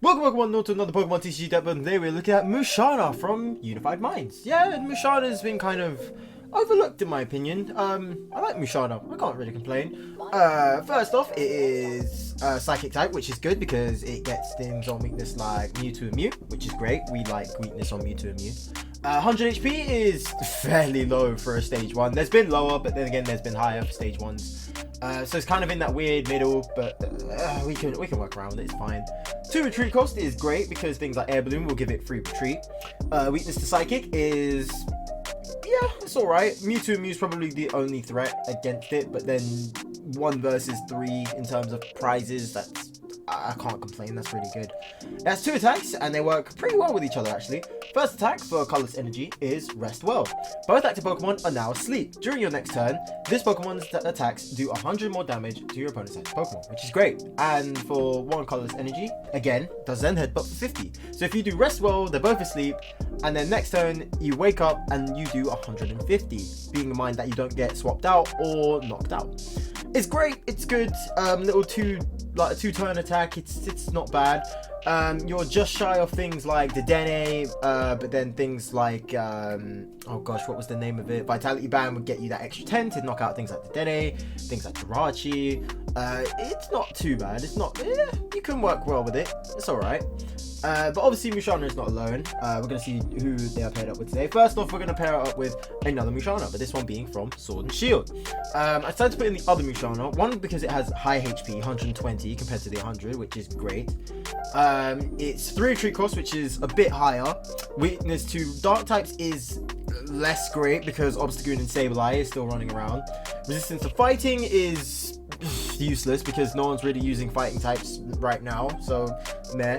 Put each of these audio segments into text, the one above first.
Welcome to another Pokemon TCG Madness, and today we're looking at Musharna from Unified Minds. Yeah, Musharna has been kind of overlooked in my opinion. I like Musharna, I can't really complain. First off, it is Psychic type, which is good because it gets things on weakness like Mewtwo and Mew, which is great. We like weakness on Mewtwo and Mew. 100 HP is fairly low for a stage 1. There's been lower, but then again there's been higher for stage 1s. So it's kind of in that weird middle, but we can work around with it, it's fine. 2 retreat cost is great because things like Air Balloon will give it free retreat. Weakness to Psychic is, yeah, it's alright. Mewtwo and Mew is probably the only threat against it, but then 1 versus 3 in terms of prizes, that's, I can't complain, that's really good. It has 2 attacks and they work pretty well with each other actually. First attack for Colorless Energy is Rest Well. Both active Pokemon are now asleep. During your next turn, this Pokemon's attacks do 100 more damage to your opponent's active Pokemon, which is great. And for 1 Colorless Energy, again, does Zen Headbutt for 50. So if you do Rest Well, they're both asleep, and then next turn, you wake up and you do 150, being in mind that you don't get swapped out or knocked out. It's great, it's good, little a 2-turn attack, it's not bad. You're just shy of things like the Dene, but then things like, oh gosh, what was the name of it? Vitality Band would get you that extra 10 to knock out things like the Dene, things like Jirachi. It's not too bad, it's not, you can work well with it, it's alright. But obviously Musharna is not alone. We're going to see who they are paired up with today. First off, we're going to pair it up with another Musharna, but this one being from Sword and Shield. I decided to put in the other Musharna, one because it has high HP, 120 compared to the 100, which is great. It's 3 retreat cost, which is a bit higher. Weakness to Dark types is less great because Obstagoon and Sableye is still running around. Resistance to Fighting is useless because no one's really using fighting types right now, so meh.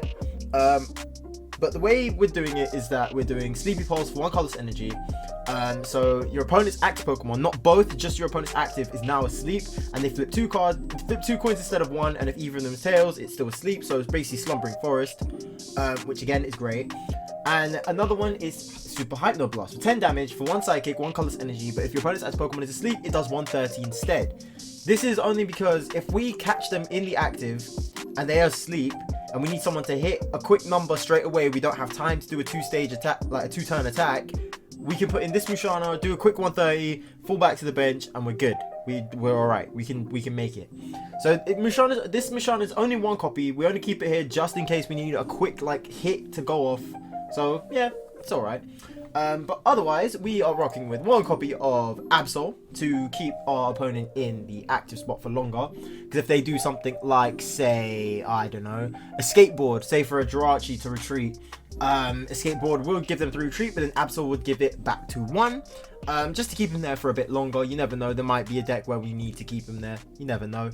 But the way we're doing it is that we're doing Sleepy Pulse for 1 Colorless Energy. So your opponent's active Pokemon, not both, just your opponent's active, is now asleep, and they flip 2 coins instead of 1, and if either of them is tails, it's still asleep, so it's basically Slumbering Forest, which again is great. And another one is Super Hypno Blast for 10 damage for 1 Psychic, 1 Colorless Energy, but if your opponent's active Pokemon is asleep, it does 130 instead. This is only because if we catch them in the active and they are asleep, and we need someone to hit a quick number straight away, we don't have time to do a 2-stage attack, like a 2-turn attack, we can put in this Musharna, do a quick 130, fall back to the bench, and we're good. We're alright. We can make it. So this Musharna is only 1 copy. We only keep it here just in case we need a quick hit to go off. So yeah, it's alright. But otherwise, we are rocking with 1 copy of Absol to keep our opponent in the active spot for longer. Because if they do something like, say, I don't know, a skateboard, say for a Jirachi to retreat, a skateboard will give them 3 retreat, but then Absol would give it back to 1. Just to keep him there for a bit longer. You never know, there might be a deck where we need to keep him there. You never know.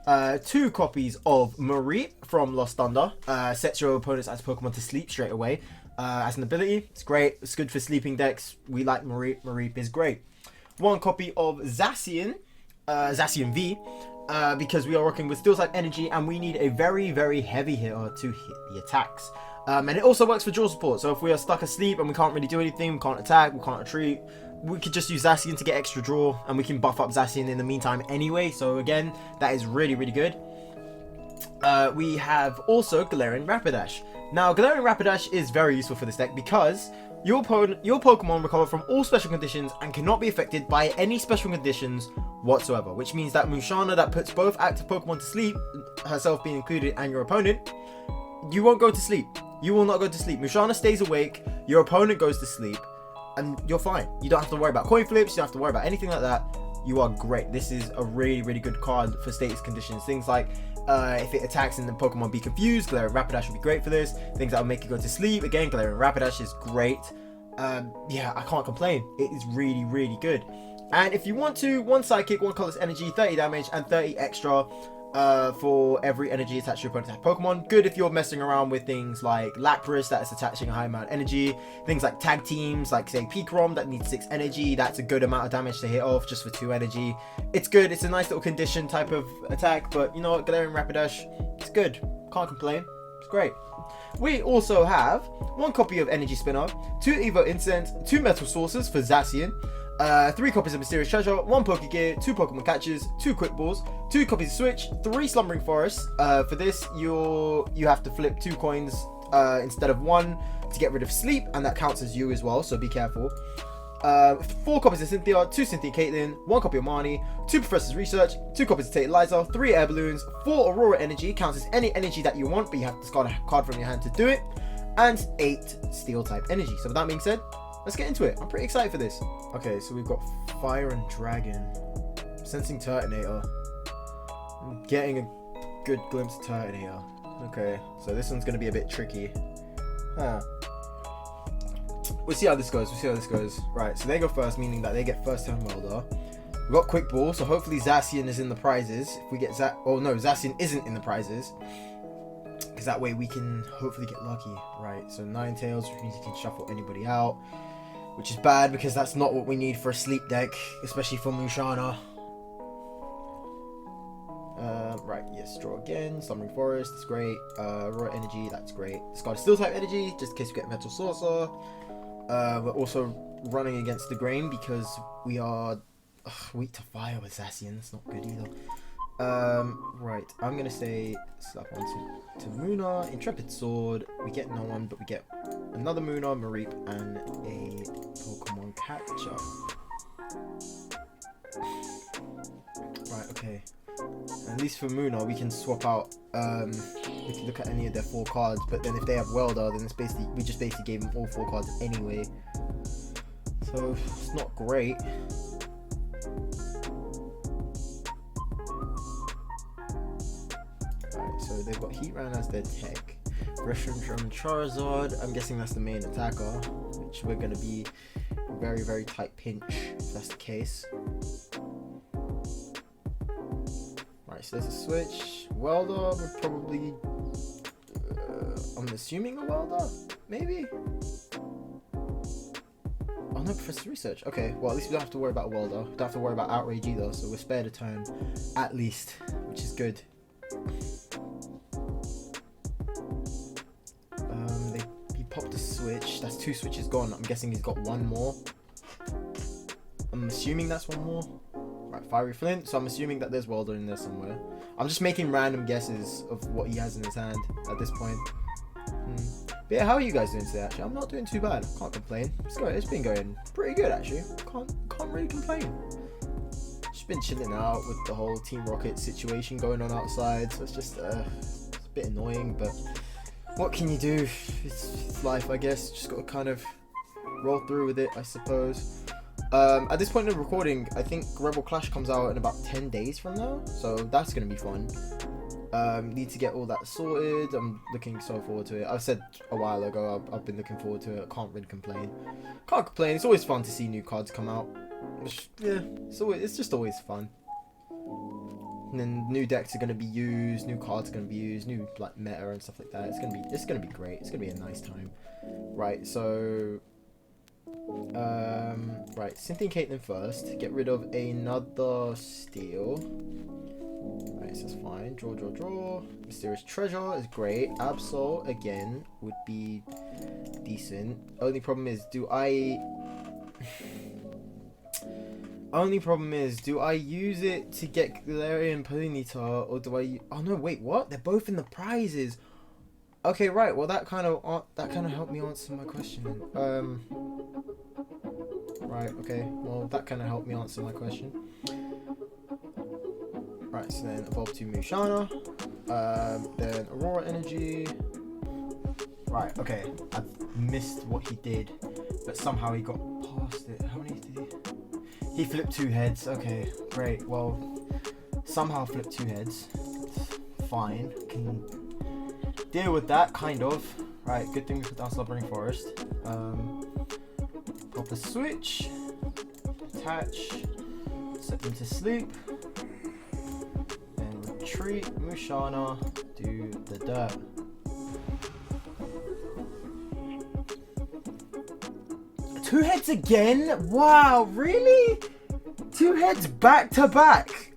2 copies of Mareep from Lost Thunder. Sets your opponent's active Pokemon to sleep straight away. As an ability, it's great. It's good for sleeping decks. We like Mareep. Mareep is great. 1 copy of Zacian, Zacian V, because we are working with Steel type energy and we need a very, very heavy hitter to hit the attacks. And it also works for draw support. So if we are stuck asleep and we can't really do anything, we can't attack, we can't retreat, we could just use Zacian to get extra draw, and we can buff up Zacian in the meantime anyway. So again, that is really, really good. We have also Galarian Rapidash. Now, Galarian Rapidash is very useful for this deck because your Pokemon recover from all special conditions and cannot be affected by any special conditions whatsoever, which means that Musharna that puts both active Pokemon to sleep, herself being included, and your opponent, you won't go to sleep. You will not go to sleep. Musharna stays awake, your opponent goes to sleep, and you're fine. You don't have to worry about coin flips, you don't have to worry about anything like that. You are great. This is a really, really good card for status conditions. Things like if it attacks and the Pokemon be confused, Galarian Rapidash would be great for this. Things that will make it go to sleep, again, Galarian Rapidash is great. Yeah, I can't complain. It is really, really good. And if you want to, 1 Psychic, 1 Colorless Energy, 30 damage, and 30 extra for every energy attached to your opponent's Pokemon. Good if you're messing around with things like Lapras that is attaching a high amount of energy. Things like tag teams, like say Pikarom that needs 6 energy. That's a good amount of damage to hit off just for 2 energy. It's good. It's a nice little condition type of attack. But you know what, Galarian Rapidash, it's good. Can't complain. It's great. We also have 1 copy of Energy Spinner, 2 Evo Incense, 2 Metal Sources for Zacian, 3 copies of Mysterious Treasure, 1 Pokegear, 2 Pokemon Catchers, 2 Quick Balls, 2 copies of Switch, 3 Slumbering Forests. For this, you have to flip 2 coins instead of 1 to get rid of Sleep, and that counts as you as well, so be careful. 4 copies of Cynthia, 2 Cynthia Caitlyn, 1 copy of Marnie, 2 Professor's Research, 2 copies of Tate Liza, 3 Air Balloons, 4 Aurora Energy, counts as any energy that you want, but you have to discard a card from your hand to do it, and 8 Steel type energy. So with that being said, let's get into it. I'm pretty excited for this. Okay, so we've got Fire and Dragon, Sensing Turtonator. I'm getting a good glimpse of Turtonator. Okay, so this one's going to be a bit tricky. We'll see how this goes. Right, so they go first, meaning that they get first turn Welder. We've got Quick Ball, so hopefully Zacian is in the prizes. If we get Zacian isn't in the prizes, because that way we can hopefully get lucky. Right, so Ninetales, which means you can shuffle anybody out, which is bad because that's not what we need for a sleep deck, especially for Musharna. Right, yes, draw again. Slumbering Forest, that's great. Raw Energy, that's great. Discard Steel type energy, just in case we get Metal Saucer. We're also running against the grain because we are weak to fire with Zacian. That's not good either. Right, I'm gonna say slap on to Muna, Intrepid Sword. We get no one, but we get another Muna, Mareep, and a Pokemon Catcher. Right, okay. At least for Muna, we can swap out. We can look at any of their 4 cards, but then if they have Welder, then it's basically we just basically gave them all 4 cards anyway. So it's not great. Alright, so they've got Heatran as their tech. Reshiram Charizard. I'm guessing that's the main attacker, which we're gonna be very, very tight pinch if that's the case. So there's a Switch. Welder would probably... I'm assuming a Welder? Maybe? Oh no, Professor's Research. Okay, well at least we don't have to worry about Welder. We don't have to worry about Outrage either, so we're spared a turn. At least, which is good. He popped a Switch. That's 2 switches gone. I'm guessing he's got 1 more. I'm assuming that's 1 more. Right, Fiery Flint, so I'm assuming that there's Welder in there somewhere. I'm just making random guesses of what he has in his hand at this point. But yeah, how are you guys doing today, actually? I'm not doing too bad. Can't complain. It's been going pretty good, actually. Can't really complain. Just been chilling out with the whole Team Rocket situation going on outside, so it's just it's a bit annoying, but what can you do? It's life, I guess. Just got to kind of roll through with it, I suppose. At this point in the recording, I think Rebel Clash comes out in about 10 days from now, so that's going to be fun. Need to get all that sorted. I'm looking so forward to it. I said a while ago I've been looking forward to it. I can't really complain. It's always fun to see new cards come out. Yeah, it's just always fun. And then new decks are going to be used, new cards are going to be used, new like meta and stuff like that. It's going to be great. It's going to be a nice time. Right, so right, Cynthia Caitlyn first. Get rid of another Steel. Right, so that's fine. Draw. Mysterious Treasure is great. Absol again would be decent. Only problem is, do I use it to get Galarian Ponyta, or do I? Oh no, wait, what? They're both in the prizes. Okay, right. Well, that kind of helped me answer my question. Right. Okay. Well, that kind of helped me answer my question. Right. So then evolve to Musharna. Then Aurora Energy. Right. Okay. I missed what he did, but somehow he got past it. How many did he? He flipped 2 heads. Okay. Great. Well, somehow flipped 2 heads. Fine. Can deal with that, kind of. Right, good thing we put down Slumbering Forest. Pop a Switch. Attach. Set them to sleep. Then retreat. Musharna. Do the dirt. Two heads again? Wow, really? 2 heads back to back.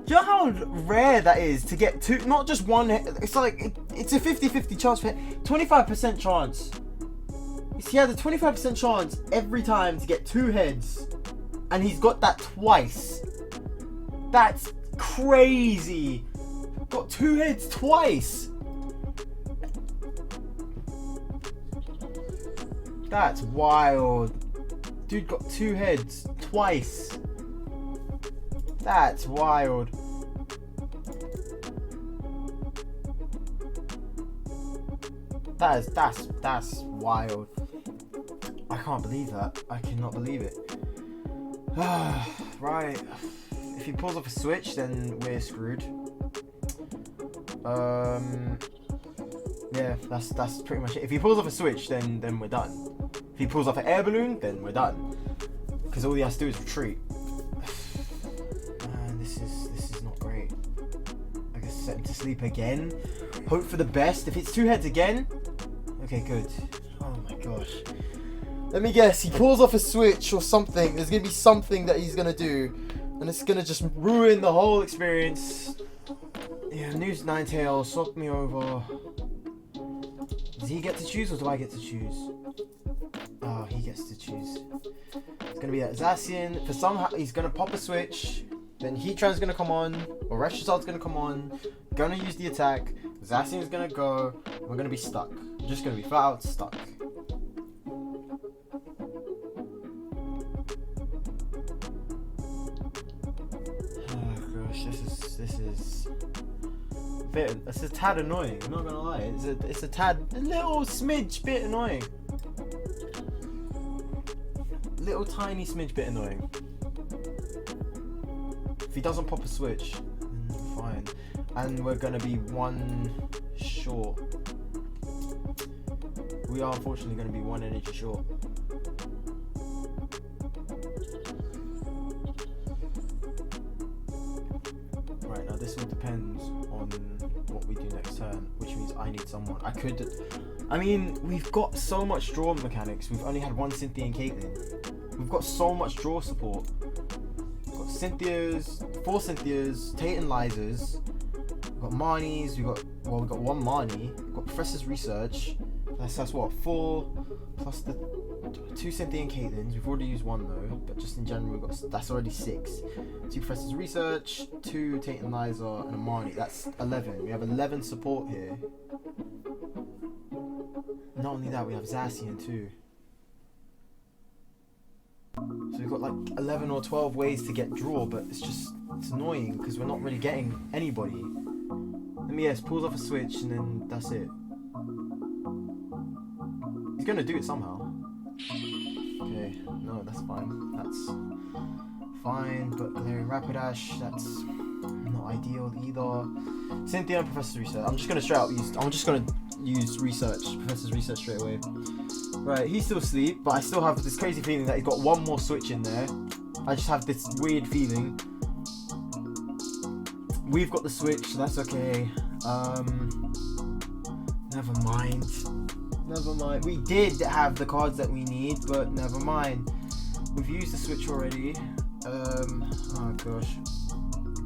Do you know how rare that is to get 2, not just 1 hit? It's like, it's a 50-50 chance for 25% chance. He had a 25% chance every time to get 2 heads. And he's got that twice. That's crazy. Got 2 heads twice. That's wild. Dude got 2 heads twice. That's wild. That's wild. I can't believe that. I cannot believe it. Right. If he pulls off a switch, then we're screwed. Yeah, that's pretty much it. If he pulls off a switch, then we're done. If he pulls off an air balloon, then we're done. Because all he has to do is retreat. Man, this is not great. I guess set him to sleep again. Hope for the best. If it's 2 heads again, okay, good. Oh my gosh. Let me guess. He pulls off a switch or something. There's gonna be something that he's gonna do, and it's gonna just ruin the whole experience. Yeah, News Ninetales, swap me over. Does he get to choose or do I get to choose? Oh, he gets to choose. It's gonna be that Zacian. For somehow he's gonna pop a switch. Then Heatran's gonna come on, or Reshisal's gonna come on. Gonna use the attack. Zacian's gonna go. We're gonna be stuck. We're just gonna be flat out stuck. Oh gosh, this is. It's a tad annoying. I'm not gonna lie. It's a little smidge bit annoying. Little tiny smidge bit annoying. If he doesn't pop a switch, then fine. And we're gonna be 1 short. We are unfortunately gonna be 1 energy short. Right, now this all depends on what we do next turn, which means I need someone. I mean, we've got so much draw mechanics. We've only had 1 Cynthia and Caitlyn. We've got so much draw support. We've got Cynthia's, 4 Cynthia's, Tate and Liza's. We've got Marnie's. We've got 1 Marnie. We've got Professor's Research. That's what, 4 plus the 2 Cynthia and Caitlyn's. We've already used 1 though, but just in general, that's already 6. 2 Professor's Research, 2 Tate and Liza, and a Marnie. That's 11. We have 11 support here. Not only that, we have Zacian too. So we've got like 11 or 12 ways to get draw, but it's annoying because we're not really getting anybody. Let me guess, pulls off a switch and then that's it. He's gonna do it somehow. Okay, no, that's fine. That's fine, but Galarian Rapidash, that's not ideal either. Cynthia and Professor's Research. I'm just gonna use Research, Professor's Research straight away. Right, he's still asleep, but I still have this crazy feeling that he's got 1 more switch in there. I just have this weird feeling. We've got the switch, so that's okay. Never mind. Never mind. We did have the cards that we need, but never mind. We've used the switch already. Oh gosh.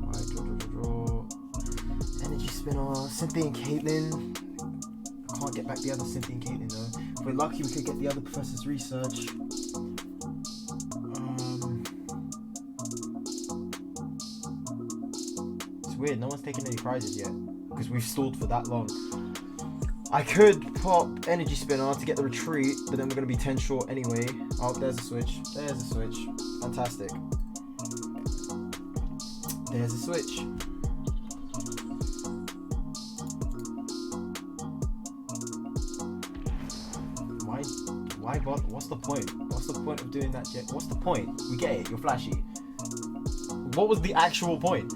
Alright, draw. Energy Spinner. Cynthia and Caitlyn. I can't get back the other Cynthia and Caitlyn though. If we're lucky, we could get the other Professor's Research. It's weird, no one's taken any prizes yet because we've stalled for that long. I could pop Energy Spinner to get the retreat, but then we're going to be 10 short anyway. Oh, there's a switch. There's a switch. Fantastic. There's a switch. Why bother? What's the point? What's the point of doing that? What's the point? We get it. You're flashy. What was the actual point?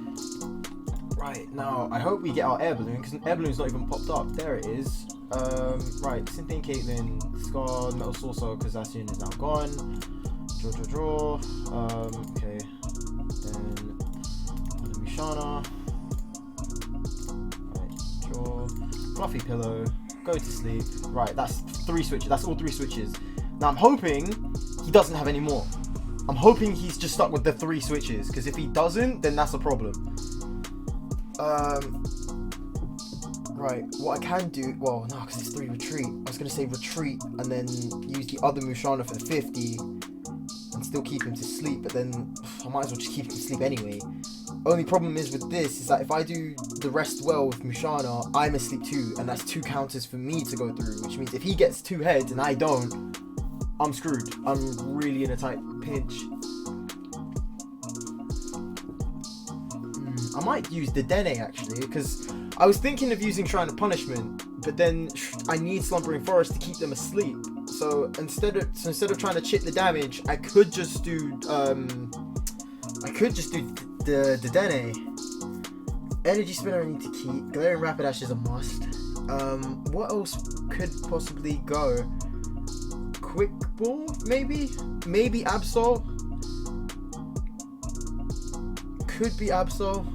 Right, now I hope we get our air balloon because air balloon's not even popped up. There it is. Right, Cynthia and Caitlyn, Scar, Metal Saucer because Zacian is now gone. Draw. Okay. Then Musharna. Right, draw. Fluffy Pillow. Go to sleep. Right, that's 3 switches. That's all 3 switches. Now I'm hoping he doesn't have any more. I'm hoping he's just stuck with the 3 switches because if he doesn't, then that's a problem. Right, what I can do, well, no, because it's 3 retreat. I was going to say retreat and then use the other Musharna for the 50 and still keep him to sleep, but then I might as well just keep him to sleep anyway. Only problem is with this is that if I do the rest well with Musharna, I'm asleep too, and that's 2 counters for me to go through, which means if he gets 2 heads and I don't, I'm screwed. I'm really in a tight pinch. I might use the Dene actually, because I was thinking of using Shrine of Punishment, but then I need Slumbering Forest to keep them asleep. So instead of trying to chip the damage, I could just do the Dene. Energy Spinner I need to keep. Glaring Rapidash is a must. What else could possibly go? Quick Ball, maybe? Maybe Absol? Could be Absol.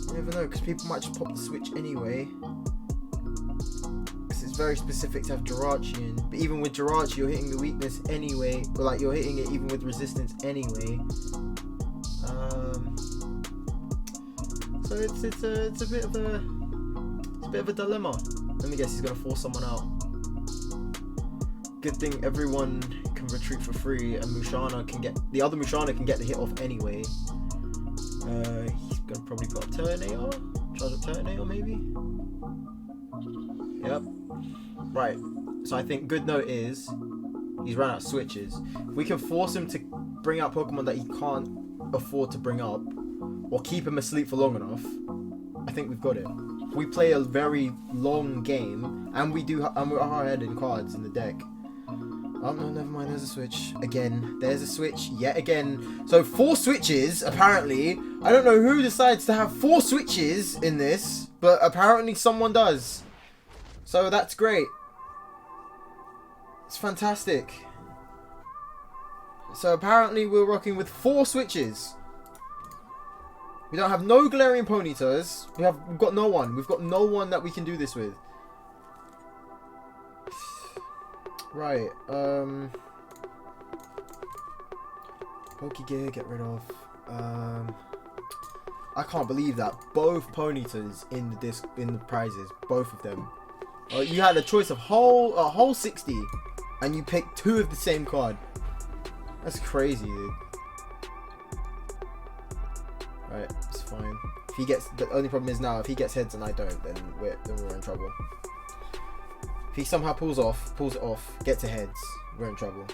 You never know, because people might just pop the switch anyway. Because it's very specific to have Jirachi in. But even with Jirachi, you're hitting the weakness anyway. Or like, you're hitting it even with resistance anyway. So it's a bit of a dilemma. Let me guess, he's gonna force someone out. Good thing everyone can retreat for free, and Musharna can get the hit off anyway. He's gonna probably put up Turtonator, charge up Turtonator maybe. Yep. Right. So I think good note is he's run out of switches. If we can force him to bring out Pokemon that he can't afford to bring up, or keep him asleep for long enough, I think we've got it. If we play a very long game, and we're ahead in cards in the deck. Oh no, never mind, there's a switch. Again, there's a switch yet again. So 4 switches, apparently. I don't know who decides to have 4 switches in this, but apparently someone does. So that's great. It's fantastic. So apparently we're rocking with 4 switches. We don't have no Galarian Ponytas. We've got no one. We've got no one that we can do this with. Right, Pokegear, get rid of. I can't believe that both Ponytas in the prizes, both of them. You had a choice of a whole 60, and you picked 2 of the same card. That's crazy, dude. Right, it's fine. If he gets, the only problem is now if he gets heads and I don't, then we're in trouble. If he somehow pulls it off, gets a heads, we're in trouble.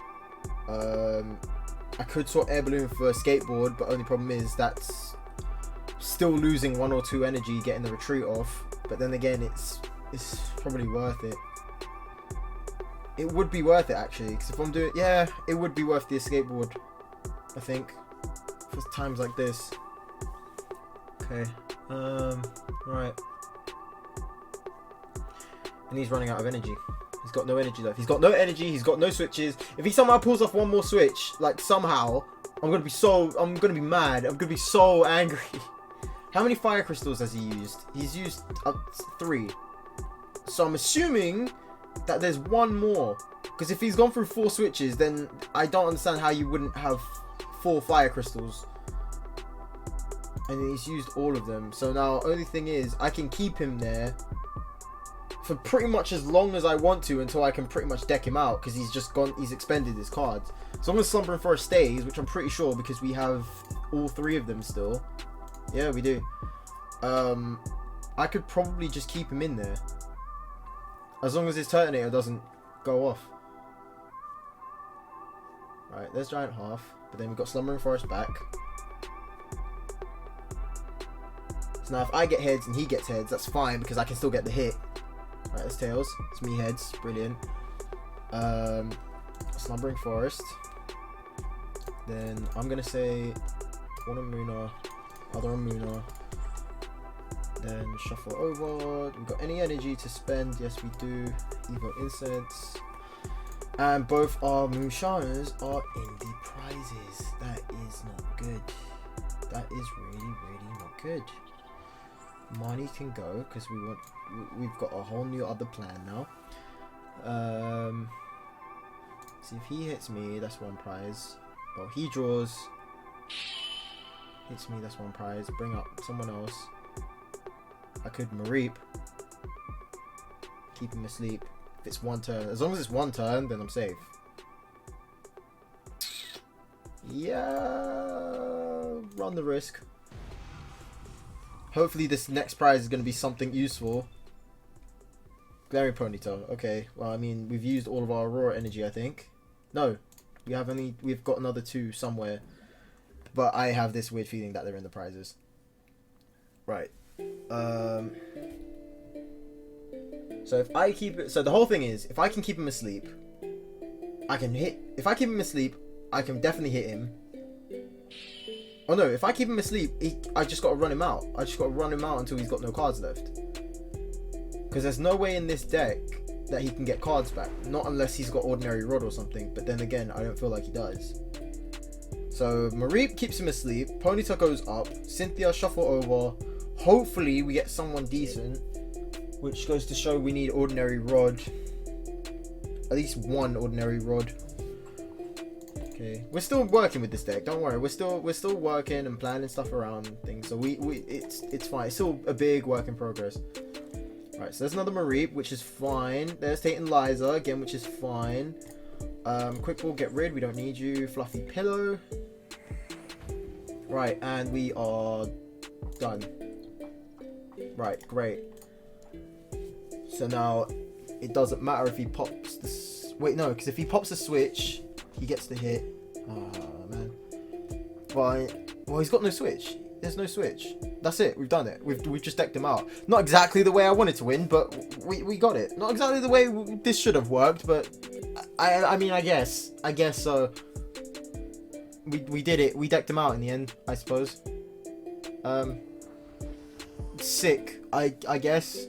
I could sort Air Balloon for a Skateboard, but only problem is that's still losing 1 or 2 energy getting the retreat off. But then again, it's probably worth it. It would be worth it actually, because if I'm doing, yeah, it would be worth the Skateboard, I think, for times like this. Okay, right. And he's running out of energy. He's got no energy left. He's got no energy. He's got no switches. If he somehow pulls off 1 more switch, like somehow, I'm gonna be mad. I'm gonna be so angry. How many fire crystals has he used? He's used 3. So I'm assuming that there's 1 more. Because if he's gone through 4 switches, then I don't understand how you wouldn't have 4 fire crystals. And he's used all of them. So now, only thing is, I can keep him there for pretty much as long as I want to until I can pretty much deck him out, because he's expended his cards. As long as Slumbering Forest stays, which I'm pretty sure because we have all 3 of them still. Yeah, we do. I could probably just keep him in there. As long as his Turtonator doesn't go off. Right, there's Giant Half, but then we've got Slumbering Forest back. So now if I get heads and he gets heads, that's fine because I can still get the hit. Right, there's Tails. It's me heads. Brilliant. Slumbering Forest. Then I'm going to say one Amuna, other Amuna. Then shuffle over. We've got any energy to spend? Yes, we do. Evo Incense. And both our Musharnas are in the prizes. That is not good. That is really, really not good. Marnie can go because we've got a whole new other plan now. See if he hits me, that's 1 prize. Well, he draws, hits me, that's 1 prize. Bring up someone else. I could Mareep. Keep him asleep. If it's one turn. As long as it's one turn, then I'm safe. Yeah. Run the risk. Hopefully this next prize is going to be something useful. Glaring Ponyta. Okay. Well, I mean, we've used all of our Aurora energy, I think. No. We've got another 2 somewhere. But I have this weird feeling that they're in the prizes. Right. So if I keep it... So the whole thing is, if I can keep him asleep, I can hit... If I keep him asleep, I can definitely hit him. Oh no, if I keep him asleep, I just got to run him out. I just got to run him out until he's got no cards left. Because there's no way in this deck that he can get cards back. Not unless he's got Ordinary Rod or something. But then again, I don't feel like he does. So Mareep keeps him asleep. Ponyta goes up. Cynthia shuffle over. Hopefully we get someone decent. Which goes to show we need Ordinary Rod. At least one Ordinary Rod. Okay. We're still working with this deck. Don't worry. We're still working and planning stuff around things. So it's fine. It's still a big work in progress. Right, so there's another Mareep, which is fine. There's Tate and Liza again, which is fine. Quick Ball, get rid. We don't need you. Fluffy Pillow. Right, and we are done. Right, great. So now it doesn't matter if he pops the... Wait, no, because if he pops a switch, he gets the hit. Oh, man. Right. Well, he's got no switch. There's no switch. That's it. We've done it. We've just decked him out. Not exactly the way I wanted to win, but we got it. Not exactly the way this should have worked, but I mean, I guess so. We did it. We decked him out in the end, I suppose. Sick. I guess.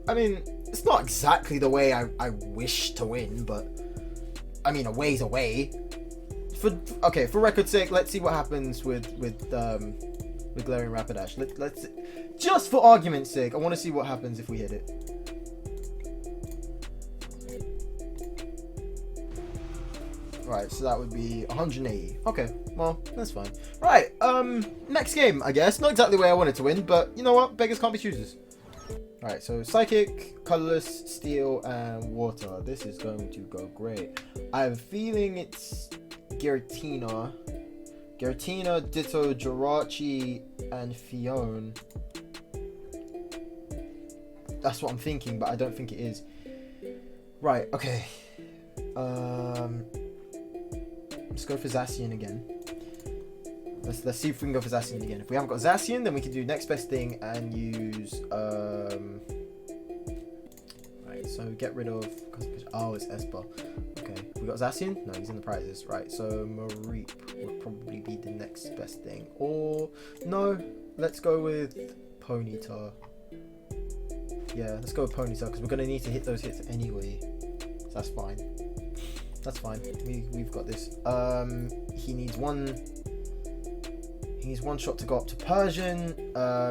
I mean, it's not exactly the way I wish to win, but I mean, a way's a way. For record's sake, let's see what happens with Glaring Rapidash. Let's just for argument's sake, I want to see what happens if we hit it. Right, so that would be 180. Okay, well, that's fine. Right, next game, I guess. Not exactly the way I wanted to win, but you know what? Beggars can't be choosers. Right, so Psychic, Colorless, Steel, and Water. This is going to go great. I have a feeling it's Giratina, Ditto, Jirachi, and Fione. That's what I'm thinking, but I don't think it is. Right, okay. Let's go for Zacian again. Let's see if we can go for Zacian again. If we haven't got Zacian, then we can do next best thing and use right, so get rid of... Oh, it's Esper. Okay, we got Zacian? No, he's in the prizes. Right, so Mareep would probably be the next best thing. Or, no, let's go with Ponyta. Yeah, let's go with Ponyta, because we're going to need to hit those hits anyway. So that's fine. That's fine. We've got this. He needs one shot to go up to Persian.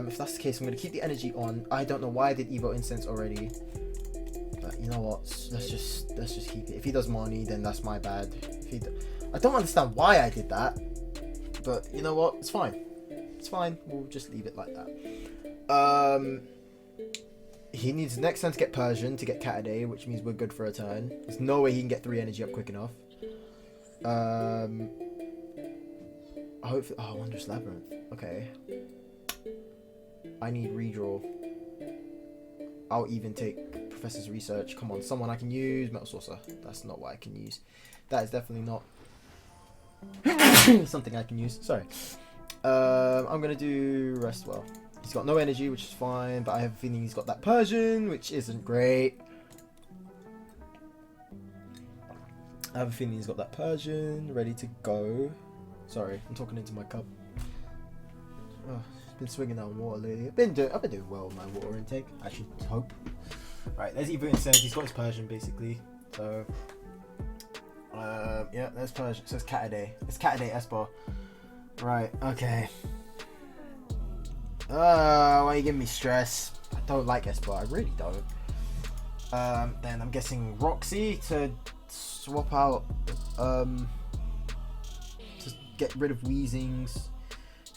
If that's the case, I'm going to keep the energy on. I don't know why I did Evo Incense already. But you know what? Let's just keep it. If he does Marnie, then that's my bad. I don't understand why I did that. But you know what? It's fine. It's fine. We'll just leave it like that. He needs next turn to get Persian to get Cataday, which means we're good for a turn. There's no way he can get 3 energy up quick enough. Hopefully, oh, Wondrous Labyrinth. Okay. I need redraw. I'll even take Professor's Research. Come on, someone I can use. Metal Saucer. That's not what I can use. That is definitely not something I can use. Sorry. I'm going to do Restwell. He's got no energy, which is fine, but I have a feeling he's got that Persian, which isn't great. I have a feeling he's got that Persian ready to go. Sorry, I'm talking into my cup. Oh, been swinging that water lately. I've been doing well with my water intake. I should hope. Right, there's Evo Incense. He's got his Persian basically. So, yeah, there's Persian. So it's Cataday. It's Cataday Esper. Right. Okay. Why are you giving me stress? I don't like Esper. I really don't. Then I'm guessing Roxy to swap out. To get rid of Weezings.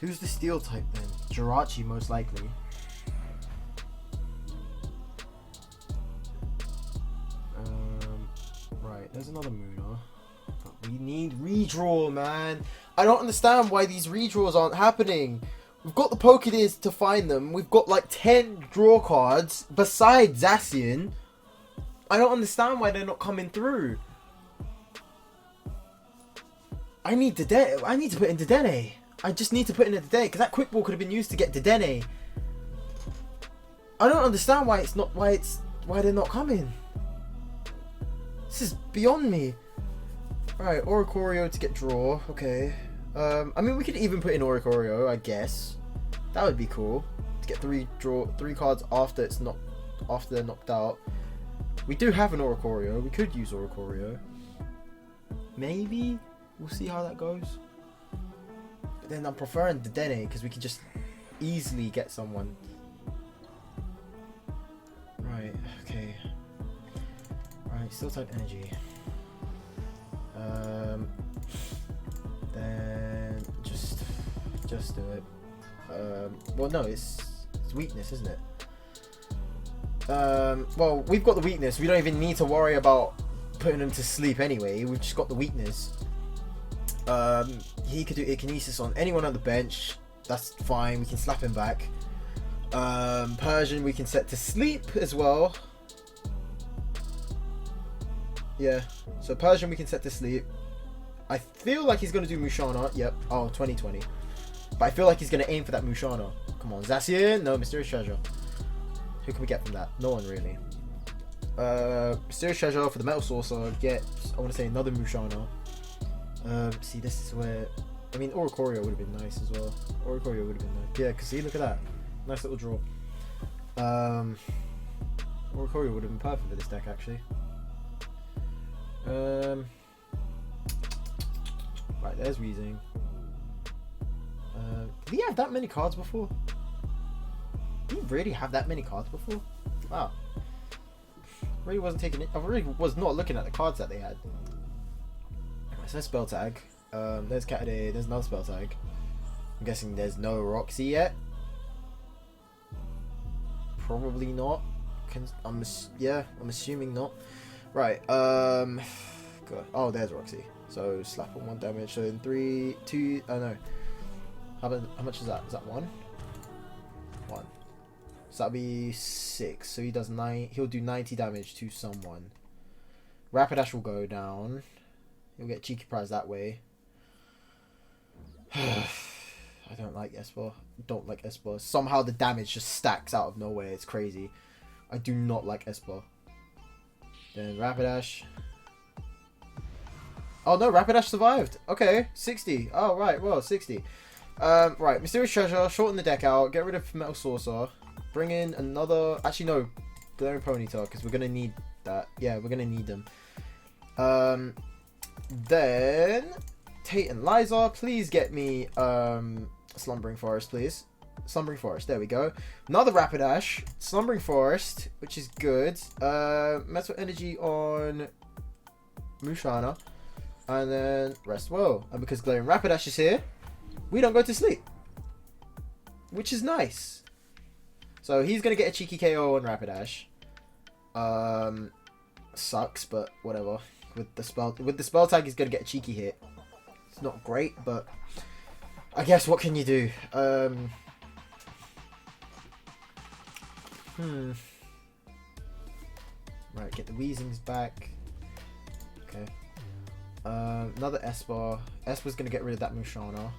Who's the steel type then? Jirachi, most likely. Right, there's another Muna. But we need redraw, man. I don't understand why these redraws aren't happening. We've got the Pokédex to find them. We've got like 10 draw cards besides Zacian. I don't understand why they're not coming through. I need to put in Dedenne. I just need to put in a Dedenne because that quick ball could have been used to get Dedenne. I don't understand why they're not coming. This is beyond me. Alright, Oricorio to get draw. Okay. I mean, we could even put in Oricorio, I guess. That would be cool to get three cards after they're knocked out. We do have an Oricorio. We could use Oricorio. Maybe we'll see how that goes. But then I'm preferring Dedenne because we can just easily get someone. Right. Okay. Right. Still type energy. Then just do it. Well, no, it's weakness, isn't it? Well, we've got the weakness. We don't even need to worry about putting him to sleep anyway. We've just got the weakness. He could do Ikinesis on anyone on the bench. That's fine. We can slap him back. Persian we can set to sleep as well. Yeah. So Persian we can set to sleep. I feel like he's going to do Musharna. Yep. Oh, 2020. But I feel like he's going to aim for that Musharna. Come on. Zacian? No, Mysterious Treasure. Who can we get from that? No one really. Mysterious Treasure for the Metal Saucer. Get, I want to say, another Musharna. See, this is where... I mean, Oricorio would have been nice as well. Oricorio would have been nice. Yeah, because see, look at that. Nice little draw. Oricorio would have been perfect for this deck, actually. Right, there's Weezing. Did he have that many cards before? Did he really have that many cards before? Wow. Really wasn't taking it. I really was not looking at the cards that they had. So there's spell tag. There's Catade. There's another spell tag. I'm guessing there's no Roxy yet. Probably not. I'm assuming not. Right. Good. Oh, there's Roxy. So slap on 1 damage. So in 3, 2. Oh no. How much is that? Is that 1? 1. So that'll be 6. So he does 9. He'll do 90 damage to someone. Rapidash will go down. He'll get cheeky prize that way. I don't like Esper. Don't like Esper. Somehow the damage just stacks out of nowhere. It's crazy. I do not like Esper. Then Rapidash. Oh no, Rapidash survived. Okay, 60. Oh right, well 60. Right, Mysterious Treasure. Shorten the deck out. Get rid of Metal Saucer. Bring in another. Actually no, Glaring Ponytail because we're gonna need that. Yeah, we're gonna need them. Then Tate and Liza, please get me Slumbering Forest, please. Slumbering Forest, there we go. Another Rapidash, Slumbering Forest, which is good. Metal Energy on Musharna, and then rest well. And because Glaring Rapidash is here, we don't go to sleep, which is nice. So he's gonna get a cheeky KO on Rapidash. Sucks, but whatever. With the spell tag, he's gonna get a cheeky hit. It's not great, but I guess what can you do? Right, get the Weezings back. Okay. Another Esper. Esper's gonna get rid of that Musharna.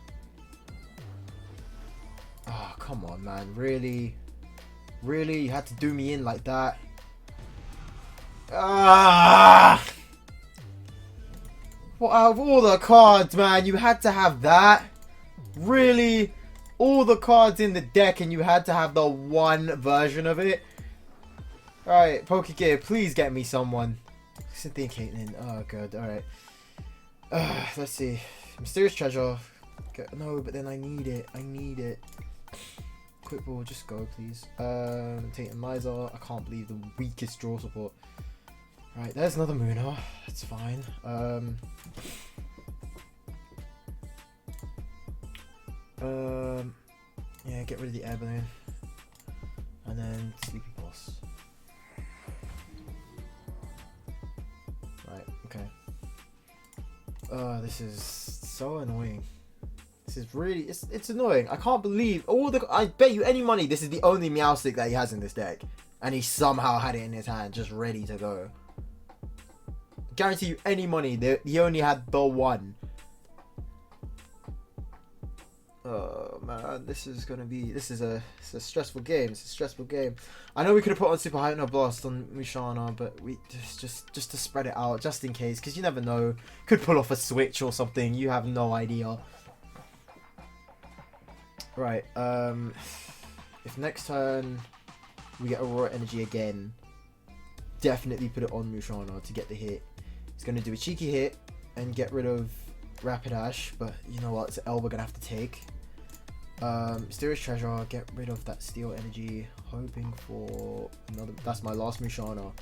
Ah, oh, come on, man. Really? Really? You had to do me in like that? Ah! Well, out of all the cards, man, you had to have that? Really? All the cards in the deck and you had to have the one version of it? Alright, Pokegear, please get me someone. Cynthia Caitlin. Oh, good. Alright. Let's see. Mysterious Treasure. No, but then I need it. I need it. Quick Ball, just go, please. Tate and Liza. I can't believe the weakest draw support. Right, there's another Muna. That's fine. Yeah, get rid of the air balloon. And then Sleepy Boss. Right, okay. This is so annoying. This is really, it's annoying. I can't believe I bet you any money this is the only Meowstic that he has in this deck. And he somehow had it in his hand, just ready to go. Guarantee you any money, he only had the one. Oh man, this is a stressful game. It's a stressful game. I know we could have put on Super Hypno Blast on Musharna, but we just to spread it out, just in case, because you never know. Could pull off a switch or something. You have no idea. Right. If next turn we get Aurora Energy again, definitely put it on Musharna to get the hit. It's gonna do a cheeky hit and get rid of Rapidash, but you know what? It's an L we're gonna have to take. Mysterious Treasure, get rid of that Steel Energy, hoping for another. That's my last Musharna.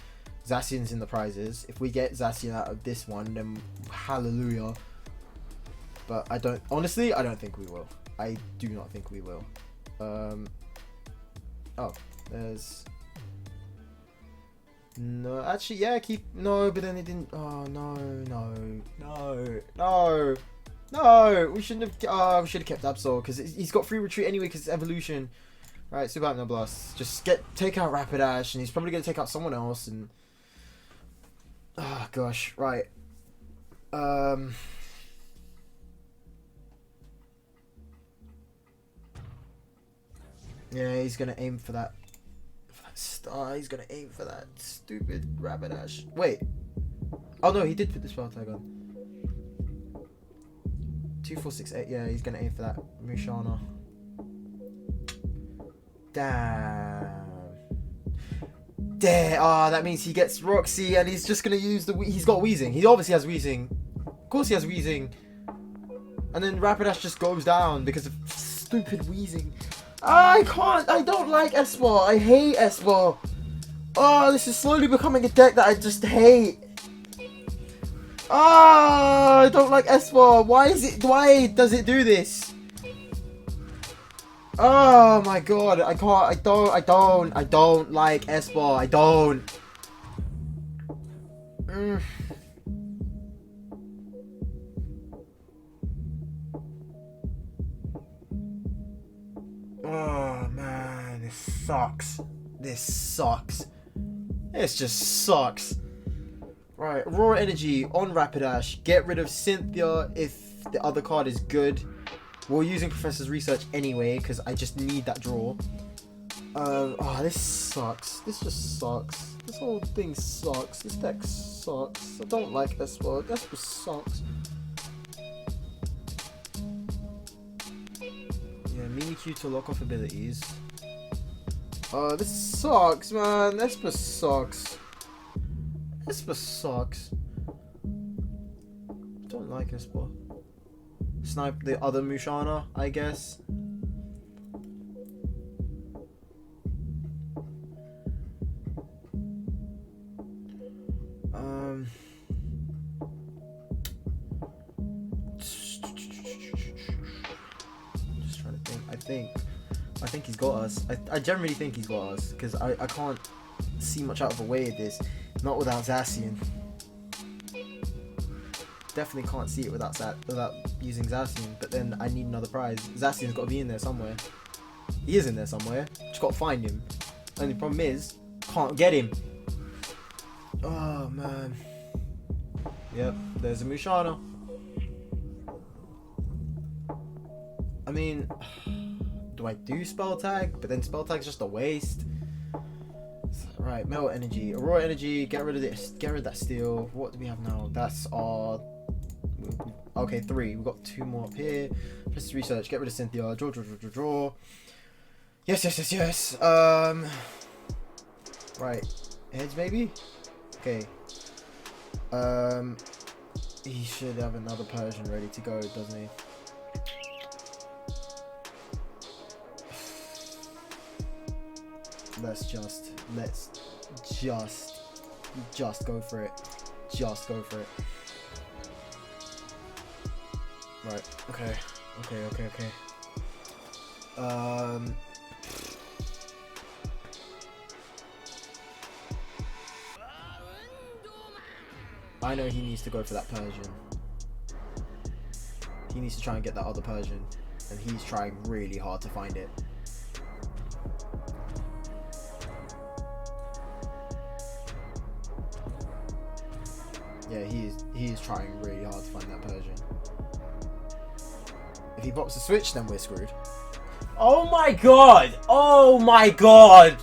Zacian's in the prizes. If we get Zacian out of this one, then hallelujah. But I don't think we will. I do not think we will. Oh, there's no, actually, yeah, no, but then it didn't. Oh no, we shouldn't have. We should have kept Absol because he's got free retreat anyway because it's evolution. Right, Super Hypno Blast. Just take out Rapidash, and he's probably gonna take out someone else. And oh gosh, right. Yeah, he's gonna aim for that star. He's gonna aim for that stupid Rapidash. Wait. Oh no, he did put the spell tag on. 2, 4, 6, 8. Yeah, he's gonna aim for that Musharna. Damn. There. Ah, that means he gets Roxy, and he's just gonna use he's got Weezing. He obviously has Weezing. Of course he has Weezing. And then Rapidash just goes down because of stupid Weezing. I can't. I don't like Esper. I hate Esper. Oh, this is slowly becoming a deck that I just hate. Ah, I don't like Esper. Why does it do this? Oh my god, I can't. I don't like Esper. I don't. Oh man, this sucks. This sucks. This just sucks. Right, Aurora Energy on Rapidash. Get rid of Cynthia if the other card is good. We're using Professor's Research anyway because I just need that draw. Oh, this sucks. This just sucks. This whole thing sucks. This deck sucks. I don't like Esper. Esper sucks. Yeah, Mimikyu to lock off abilities. This sucks, man. Esper sucks. Esper sucks. Don't like Esper. Snipe the other Musharna, I guess. Just trying to think. I think he's got us. I generally think he's got us because I can't see much out of the way of this. Not without Zacian. Definitely can't see it without using Zacian. But then I need another prize. Zacian's got to be in there somewhere. He is in there somewhere. Just got to find him. Only problem is, can't get him. Oh man. Yep, there's a Musharna. I mean, do I do spell tag? But then spell tag's just a waste. Right, Metal Energy, Aurora Energy, get rid of this, get rid of that steel. What do we have now? That's our... Okay, 3. We've got 2 more up here. Press Research, get rid of Cynthia, draw. Yes. Right, heads maybe? Okay. He should have another Persian ready to go, doesn't he? Let's just go for it. Just go for it. Right. Okay. I know he needs to go for that Persian. He needs to try and get that other Persian, and he's trying really hard to find it. Yeah, he is trying really hard to find that Persian. If he pops a switch, then we're screwed. Oh my god! Oh my god!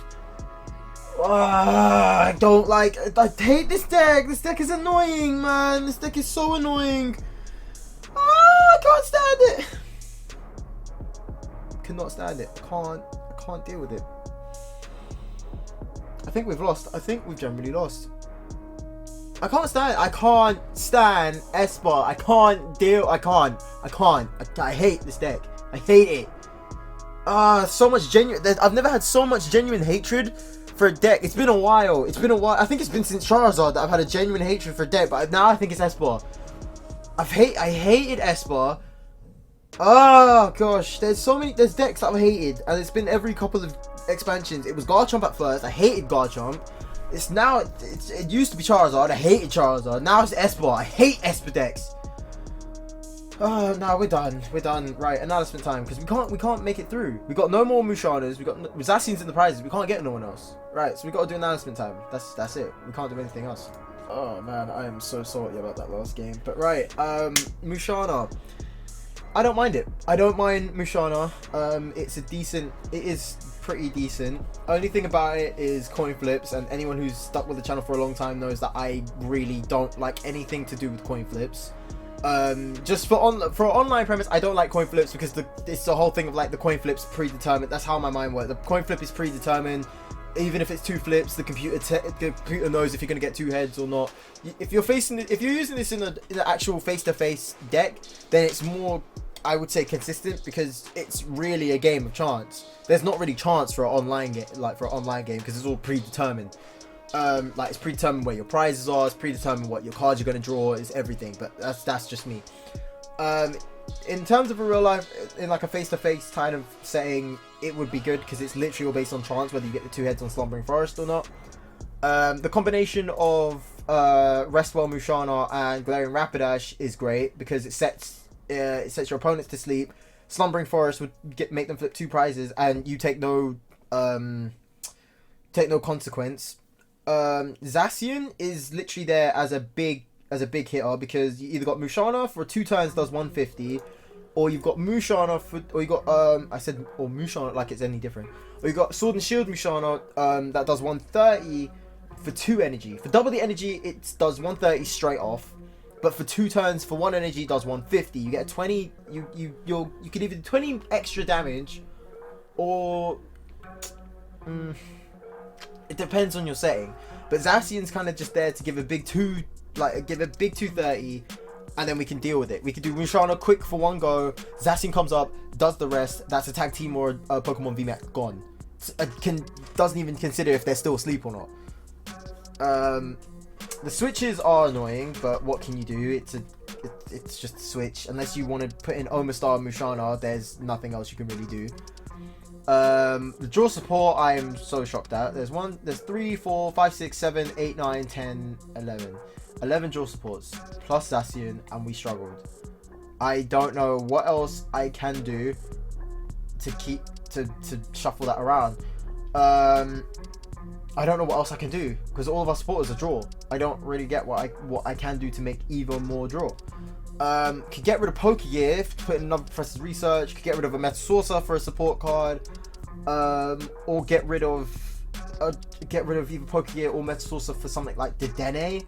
I don't like. I hate this deck. This deck is annoying, man. This deck is so annoying. I can't stand it. Cannot stand it. I can't deal with it. I think we've lost. I think we've generally lost. I can't stand Esper. I can't deal. I hate this deck. I hate it. So much genuine. I've never had so much genuine hatred for a deck. It's been a while. I think it's been since Charizard that I've had a genuine hatred for a deck. But now I think it's Esper. I hated Esper. Oh gosh, there's decks that I've hated, and it's been every couple of expansions. It was Garchomp at first. I hated Garchomp. It used to be Charizard. I hated Charizard. Now it's Esper. I hate Esper decks. Oh no, we're done. We're done. Right, announcement time, because we can't make it through. We got no more Musharnas. We got Zacians in the prizes. We can't get no one else. Right, so we got to do announcement time. That's it. We can't do anything else. Oh man, I am so salty about that last game. But right, Musharna. I don't mind it. I don't mind Musharna. It is pretty decent. Only thing about it is coin flips, and anyone who's stuck with the channel for a long time knows that I really don't like anything to do with coin flips. Just for online premise, I don't like coin flips because it's the whole thing of like the coin flips predetermined. That's how my mind works. The coin flip is predetermined. Even if it's 2 flips, the computer knows if you're gonna get 2 heads or not. If you're using this in an actual face-to-face deck, then it's more, I would say, consistent, because it's really a game of chance. There's not really chance for an online game, because it's all predetermined. Like, it's predetermined where your prizes are, it's predetermined what your cards you're gonna draw, is everything. But that's just me. In terms of a real life, in like a face-to-face kind of setting, it would be good, because it's literally all based on chance whether you get the 2 heads on Slumbering Forest or not. The combination of Restwell Musharna and Galarian Rapidash is great, because it sets your opponents to sleep. Slumbering Forest would make them flip 2 prizes, and you take no consequence. Zacian is literally there as a big hitter, because you either got Musharna for 2 turns does 150, or you've got Musharna or you got Musharna like it's any different, or you got Sword and Shield Musharna that does 130 for 2 energy. For double the energy, it does 130 straight off, but for 2 turns for 1 energy, it does 150. You get a 20. You can either do 20 extra damage, or it depends on your setting. But Zacian's kind of just there to give a big 230, and then we can deal with it. We can do Musharna quick for 1 go. Zacian comes up, does the rest. That's a tag team or a Pokemon VMAX gone. Doesn't even consider if they're still asleep or not. The switches are annoying, but what can you do? It's just a switch. Unless you want to put in Omastar Musharna, there's nothing else you can really do. The draw support, I am so shocked at. There's 3, 4, 5, 6, 7, 8, 9, 10, 11. 11 draw supports plus Zacian, and we struggled. I don't know what else I can do to shuffle that around. I don't know what else I can do, because all of our supporters are draw. I don't really get what I can do to make even more draw. Could get rid of Pokegear, put in another Professor's Research. Could get rid of a Metal Saucer for a support card, or get rid of either Pokegear or Metal Saucer for something like Dedenne.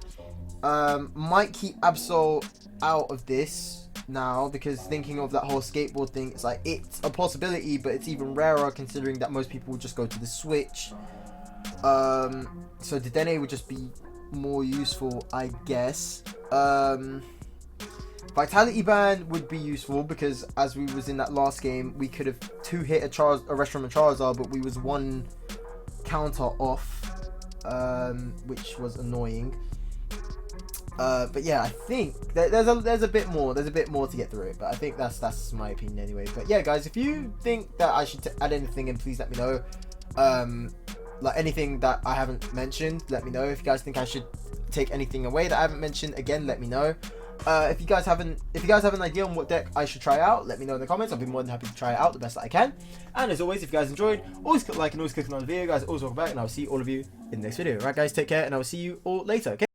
Might keep Absol out of this now, because thinking of that whole skateboard thing, it's like, it's a possibility, but it's even rarer considering that most people would just go to the Switch. So Dedenne would just be more useful, I guess. Vitality Band would be useful, because as we was in that last game, we could have 2-hit a Reshiram and Charizard, but we was 1 counter off, which was annoying. But yeah, I think there's a bit more to get through it, but I think that's my opinion anyway. But yeah, guys, if you think that I should add anything in, please let me know. Like anything that I haven't mentioned, let me know. If you guys think I should take anything away that I haven't mentioned, again, let me know. If you guys have an idea on what deck I should try out, let me know in the comments. I'll be more than happy to try it out the best that I can. And as always, if you guys enjoyed, always click like and always click on the video, guys. Always welcome back, and I'll see all of you in the next video. Right, guys, take care, and I'll see you all later. Okay.